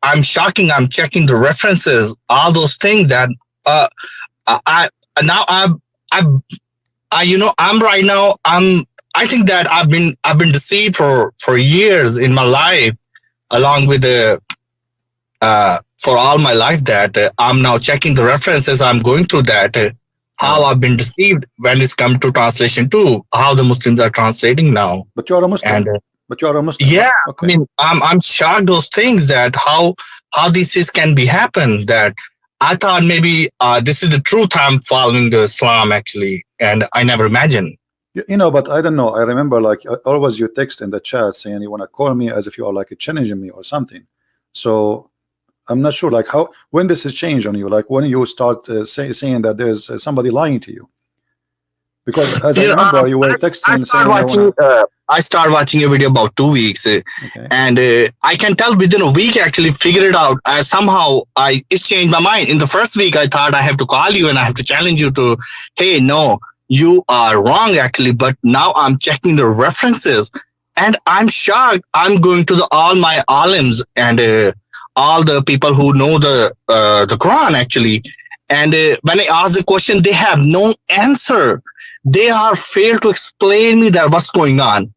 I'm shocking. I'm checking the references, all those things that I now I'm right now. I think that I've been deceived for years in my life, along with the for all my life that I'm now checking the references. I'm going through that. How Right. I've been deceived when it's come to translation too. How the Muslims are translating now, But you are a Muslim. and But you are a Muslim, yeah, right? I Okay. mean, I'm shocked those things that how this is can be happen. That I thought maybe this is the truth. I'm following the Islam actually, and I never imagined. You know, but I don't know. I remember like always you text in the chat saying you want to call me as if you are like challenging me or something. So I'm not sure like how when this has changed on you, like when you start saying that there's somebody lying to you. Because as I You know, remember, you I, were I texting start saying I watching. wanna. I start watching a video about 2 weeks, Okay. and I can tell within a week actually figure it out. Somehow I it changed my mind. In the first week, I thought I have to call you and I have to challenge you to, hey, no, you are wrong actually. But now I'm checking the references, and I'm shocked. I'm going to the all my alims and all the people who know the Quran actually, and when I ask the question, they have no answer. They are failed to explain me that what's going on.